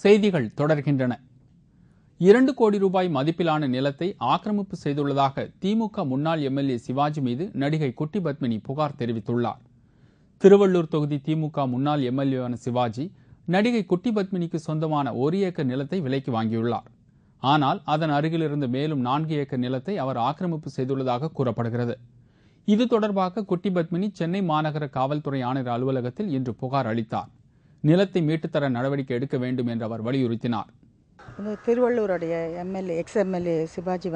செய்திகள் தொடர்கின்றன. 2 கோடி ரூபாய் மதிப்பிலான நிலத்தை ஆக்கிரமிப்பு செய்துள்ளதாக திமுக முன்னாள் எம்எல்ஏ சிவாஜி மீது நடிகை குட்டி பத்மினி புகார் தெரிவித்துள்ளார். திருவள்ளூர் தொகுதி திமுக முன்னாள் எம்எல்ஏவான சிவாஜி நடிகை குட்டி பத்மினிக்கு சொந்தமான 1 ஏக்கர் நிலத்தை விலைக்கு வாங்கியுள்ளார். ஆனால் அதன் அருகில் இருந்து மேலும் 4 ஏக்கர் நிலத்தை அவர் ஆக்கிரமிப்பு செய்துள்ளதாக கூறப்படுகிறது. இது தொடர்பாக குட்டி பத்மினி சென்னை மாநகர காவல்துறை ஆணையர் அலுவலகத்தில் இன்று புகார் அளித்தார். நிலத்தை மீட்டுத்தர நடவடிக்கை எடுக்க வேண்டும் என்று அவர் வலியுறுத்தினார். திருவள்ளூருடைய எக்ஸ் எம்எல்ஏ சிவாஜி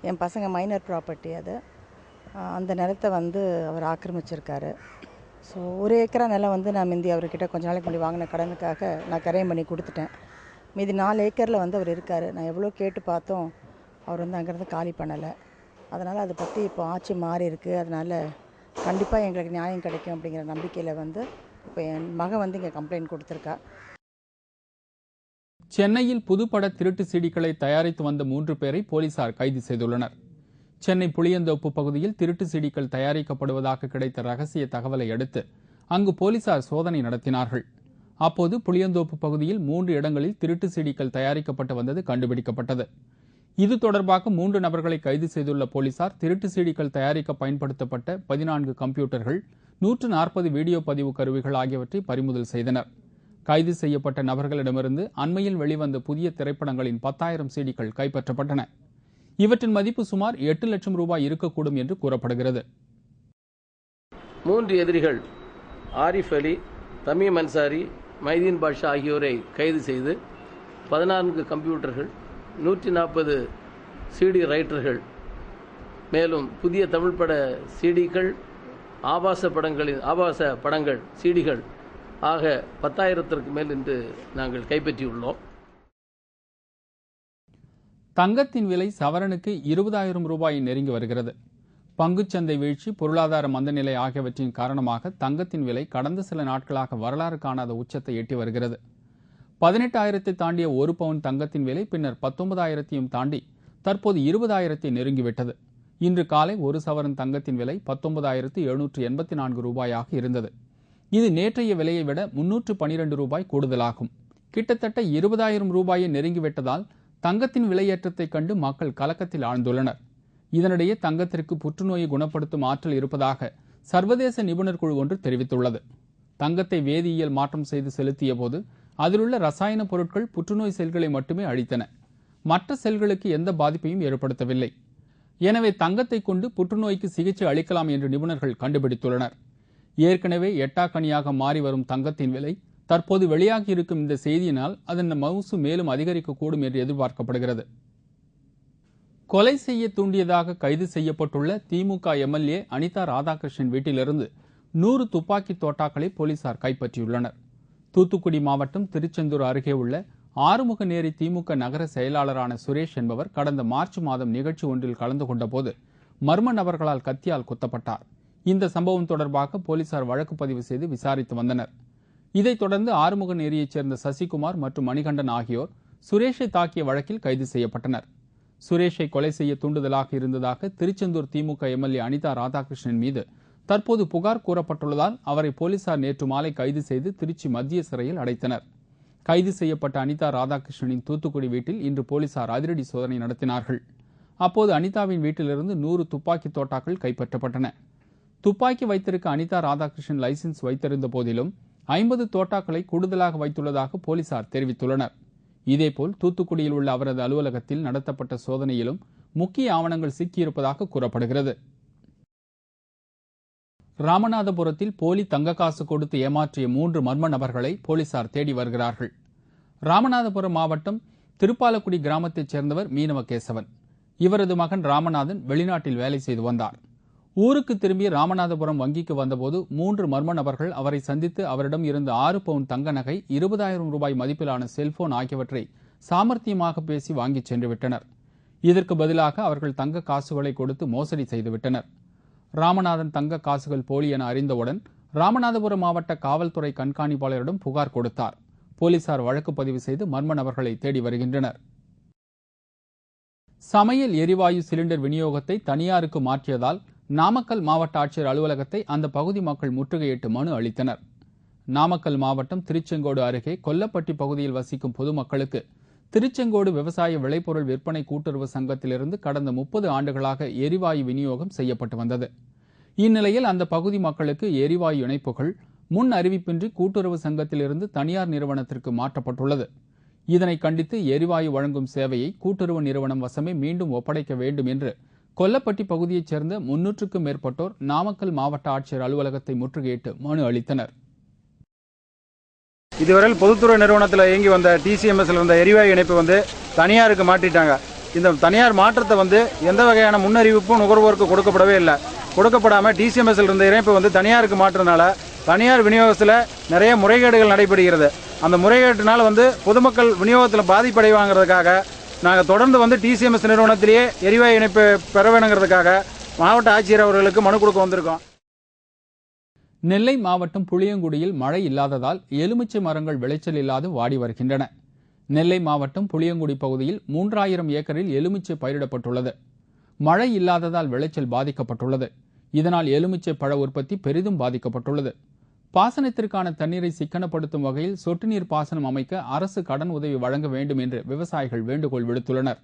என் பசங்க மைனர் ப்ராப்பர்ட்டி அது. அந்த நிலத்தை அவர் ஆக்கிரமிச்சிருக்காரு. ஸோ 1 ஏக்கரா நிலம் நான் முந்தி அவர்கிட்ட கொஞ்ச நாளைக்கு முன்னாடி வாங்கின கடனுக்காக நான் கரையம் பண்ணி கொடுத்துட்டேன். மீதி 4 ஏக்கரில் அவர் இருக்கார். நான் எவ்வளோ கேட்டு பார்த்தோம், அவர் அங்கேருந்து காலி பண்ணலை. அதனால் அதை பற்றி இப்போ ஆட்சி மாறி இருக்குது. அதனால் கண்டிப்பாக எங்களுக்கு நியாயம் கிடைக்கும் அப்படிங்கிற நம்பிக்கையில் இப்போ என் மகன் இங்கே கம்ப்ளைண்ட் கொடுத்துருக்கா. சென்னையில் புதுப்பட திருட்டு சீடிகளை தயாரித்து வந்த 3 பேரை போலீசார் கைது செய்துள்ளனர். சென்னை புளியந்தோப்பு பகுதியில் திருட்டு சீடிகள் தயாரிக்கப்படுவதாக கிடைத்த ரகசிய தகவலை அடுத்து அங்கு போலீசார் சோதனை நடத்தினார்கள். அப்போது புளியந்தோப்பு பகுதியில் 3 இடங்களில் திருட்டு சீடிகள் தயாரிக்கப்பட்டு வந்தது கண்டுபிடிக்கப்பட்டது. இது தொடர்பாக 3 நபர்களை கைது செய்துள்ள போலீசார் திருட்டு சீடிகள் தயாரிக்க பயன்படுத்தப்பட்ட 14 கம்ப்யூட்டர்கள், 140 வீடியோ பதிவு கருவிகள் ஆகியவற்றை பறிமுதல் செய்தனர். கைது செய்யப்பட்ட நபர்களிடமிருந்து அண்மையில் வெளிவந்த புதிய திரைப்படங்களின் 10,000 சீடிகள் கைப்பற்றப்பட்டன. இவற்றின் மதிப்பு சுமார் 8 லட்சம் ரூபாய் இருக்கக்கூடும் என்று கூறப்படுகிறது. 3 எதிரிகள் ஆரிஃப் அலி, தமீம் அன்சாரி, மைதீன் பாஷா ஆகியோரை கைது செய்து 14 கம்ப்யூட்டர்கள், 140 சிடி ரைட்டர்கள், மேலும் புதிய தமிழ் பட சிடிகள், ஆபாச படங்கள் சிடிகள் ஆக 10,000க்கு மேல் இன்று நாங்கள் கைப்பற்றியுள்ளோம். தங்கத்தின் விலை சவரனுக்கு 20,000 ரூபாயை நெருங்கி வருகிறது. பங்குச்சந்தை வீழ்ச்சி, பொருளாதார மந்தநிலை ஆகியவற்றின் காரணமாக தங்கத்தின் விலை கடந்த சில நாட்களாக வரலாறு காணாத உச்சத்தை எட்டி வருகிறது. 18,000 தாண்டிய 1 பவுன் தங்கத்தின் விலை பின்னர் 19,000 தாண்டி தற்போது 20,000 நெருங்கிவிட்டது. இன்று காலை 1 சவரன் தங்கத்தின் விலை 19,784 ரூபாயாக இருந்தது. இது நேற்றைய விலையை விட 312 ரூபாய் கூடுதலாகும். கிட்டத்தட்ட 20,000 ரூபாயை நெருங்கிவிட்டதால் தங்கத்தின் விலையேற்றத்தை கண்டு மக்கள் கலக்கத்தில் ஆழ்ந்துள்ளனர். இதனிடையே தங்கத்திற்கு புற்றுநோயை குணப்படுத்தும் ஆற்றல் இருப்பதாக சர்வதேச நிபுணர் குழு ஒன்று தெரிவித்துள்ளது. தங்கத்தை வேதியியல் மாற்றம் செய்து செலுத்திய போது அதிலுள்ள ரசாயன பொருட்கள் புற்றுநோய் செல்களை மட்டுமே அழித்தன. மற்ற செல்களுக்கு எந்த பாதிப்பையும் ஏற்படுத்தவில்லை. எனவே தங்கத்தை கொண்டு புற்றுநோய்க்கு சிகிச்சை அளிக்கலாம் என்று நிபுணர்கள் கண்டுபிடித்துள்ளனர். ஏற்கனவே எட்டாக்கனியாக மாறி வரும் தங்கத்தின் விலை தற்போது வெளியாகி இருக்கும் இந்த செய்தியினால் அதன் மவுசு மேலும் அதிகரிக்கக்கூடும் என்று எதிர்பார்க்கப்படுகிறது. கொலை செய்ய தூண்டியதாக கைது செய்யப்பட்டுள்ள திமுக எம்எல்ஏ அனிதா ராதாகிருஷ்ணன் வீட்டிலிருந்து 100 துப்பாக்கி தோட்டாக்களை போலீசார் கைப்பற்றியுள்ளனர். தூத்துக்குடி மாவட்டம் திருச்செந்தூர் அருகே உள்ள ஆறுமுகநேரி திமுக நகர செயலாளரான சுரேஷ் என்பவர் கடந்த மார்ச் மாதம் நிகழ்ச்சி ஒன்றில் கலந்து கொண்டபோது மர்ம நபர்களால் கத்தியால் குத்தப்பட்டார். இந்த சம்பவம் தொடர்பாக போலீசார் வழக்கு பதிவு செய்து விசாரித்து வந்தனர். இதைத் தொடர்ந்து ஆறுமுகநேரியைச் சேர்ந்த சசிகுமார் மற்றும் மணிகண்டன் ஆகியோர் சுரேஷை தாக்கிய வழக்கில் கைது செய்யப்பட்டனர். சுரேஷை கொலை செய்ய தூண்டுதலாக இருந்ததாக திருச்செந்தூர் திமுக எம்எல்ஏ அனிதா ராதாகிருஷ்ணன் மீது தற்போது புகார் கூறப்பட்டுள்ளதால் அவரை போலீசார் நேற்று மாலை கைது செய்து திருச்சி மத்திய சிறையில் அடைத்தனர். கைது செய்யப்பட்ட அனிதா ராதாகிருஷ்ணனின் தூத்துக்குடி வீட்டில் இன்று போலீசார் அதிரடி சோதனை நடத்தினார்கள். அப்போது அனிதாவின் வீட்டிலிருந்து 100 துப்பாக்கி தோட்டாக்கள் கைப்பற்றப்பட்டன. துப்பாக்கி வைத்திருக்க அனிதா ராதாகிருஷ்ணன் லைசென்ஸ் வைத்திருந்த போதிலும் 50 தோட்டாக்களை கூடுதலாக வைத்துள்ளதாக போலீசார் தெரிவித்துள்ளனர். இதேபோல் தூத்துக்குடியில் உள்ள அவரது அலுவலகத்தில் நடத்தப்பட்ட சோதனையிலும் முக்கிய ஆவணங்கள் சிக்கியிருப்பதாக கூறப்படுகிறது. ராமநாதபுரத்தில் போலி தங்க காசு கொடுத்து ஏமாற்றிய 3 மர்ம நபர்களை போலீசார் தேடி வருகிறார்கள். ராமநாதபுரம் மாவட்டம் திருப்பாலக்குடி கிராமத்தைச் சேர்ந்தவர் மீனவ கேசவன். இவரது மகன் ராமநாதன் வெளிநாட்டில் வேலை செய்து வந்தார். ஊருக்கு திரும்பி ராமநாதபுரம் வங்கிக்கு வந்தபோது 3 மர்ம நபர்கள் அவரை சந்தித்து அவரிடம் இருந்த 6 பவுன் தங்க நகை, 20,000 ரூபாய் மதிப்பிலான செல்போன் ஆகியவற்றை சாமர்த்தியமாக பேசி வாங்கிச் சென்று விட்டனர். இதற்கு பதிலாக அவர்கள் தங்க காசுகளை கொடுத்து மோசடி செய்துவிட்டனர். ராமநாதன் தங்க காசுகள் போலி என அறிந்தவுடன் ராமநாதபுரம் மாவட்ட காவல்துறை கண்காணிப்பாளரிடம் புகார் கொடுத்தார். போலீசார் வழக்கு பதிவு செய்து மர்ம நபர்களை தேடி வருகின்றனர். சமையல் எரிவாயு சிலிண்டர் விநியோகத்தை தனியாருக்கு மாற்றியதால் நாமக்கல் மாவட்ட ஆட்சியர் அலுவலகத்தை அந்த பகுதி மக்கள் முற்றுகையிட்டு மனு அளித்தனர். நாமக்கல் மாவட்டம் திருச்செங்கோடு அருகே கொல்லப்பட்டி பகுதியில் வசிக்கும் பொதுமக்களுக்கு திருச்செங்கோடு விவசாய விளைபொருள் விற்பனை கூட்டுறவு சங்கத்திலிருந்து கடந்த 30 ஆண்டுகளாக எரிவாயு விநியோகம் செய்யப்பட்டு வந்தது. இந்நிலையில் அந்த பகுதி மக்களுக்கு எரிவாயு இணைப்புகள் முன் அறிவிப்பின்றி கூட்டுறவு சங்கத்திலிருந்து தனியார் நிறுவனத்திற்கு மாற்றப்பட்டுள்ளது. இதனை கண்டித்து எரிவாயு வழங்கும் சேவையை கூட்டுறவு நிறுவனம் வசமே மீண்டும் ஒப்படைக்க வேண்டும் என்று கொல்லப்பட்டி பகுதியைச் சேர்ந்த 300க்கும் மேற்பட்டோர் நாமக்கல் மாவட்ட ஆட்சியர் அலுவலகத்தை முற்றுகையிட்டு மனு அளித்தனர். இதுவரையில் பொதுத்துறை நிறுவனத்தில் இயங்கி வந்த டிசிஎம்எஸ்ல இருந்த எரிவாயு இணைப்பு தனியாருக்கு மாற்றிட்டாங்க. இந்த தனியார் மாற்றத்தை எந்த வகையான முன்னறிவிப்பும் நுகர்வோருக்கு கொடுக்கப்படவே இல்லை. கொடுக்கப்படாமல் டிசிஎம்எஸ்ல இருந்த இணைப்பு தனியாருக்கு மாற்றுறதுனால தனியார் விநியோகத்தில் நிறைய முறைகேடுகள் நடைபெறுகிறது. அந்த முறைகேட்டினால் பொதுமக்கள் விநியோகத்தில் பாதிப்படைவாங்கிறதுக்காக நாங்கள் தொடர்ந்து டிசிஎம்எஸ் நிறுவனத்திலேயே எரிவாயு இணைப்பு பெற வேணுங்கிறதுக்காக மாவட்ட ஆட்சியர் அவர்களுக்கு மனு கொடுக்க வந்திருக்கோம். நெல்லை மாவட்டம் புளியங்குடியில் மழை இல்லாததால் எலுமிச்சை மரங்கள் விளைச்சல் இல்லாது வாடி வருகின்றன. நெல்லை மாவட்டம் புளியங்குடி பகுதியில் 3000 ஏக்கரில் எலுமிச்சை பயிரிடப்பட்டுள்ளது. மழை இல்லாததால் விளைச்சல் பாதிக்கப்பட்டுள்ளது. இதனால் எலுமிச்சை பழ உற்பத்தி பெரிதும் பாதிக்கப்பட்டுள்ளது. பாசனத்திற்கான தண்ணீரை சிக்கனப்படுத்தும் வகையில் சொட்டு நீர் பாசனம் அமைக்க அரசு கடன் உதவி வழங்க வேண்டும் என்று விவசாயிகள் வேண்டுகோள் விடுத்துள்ளனர்.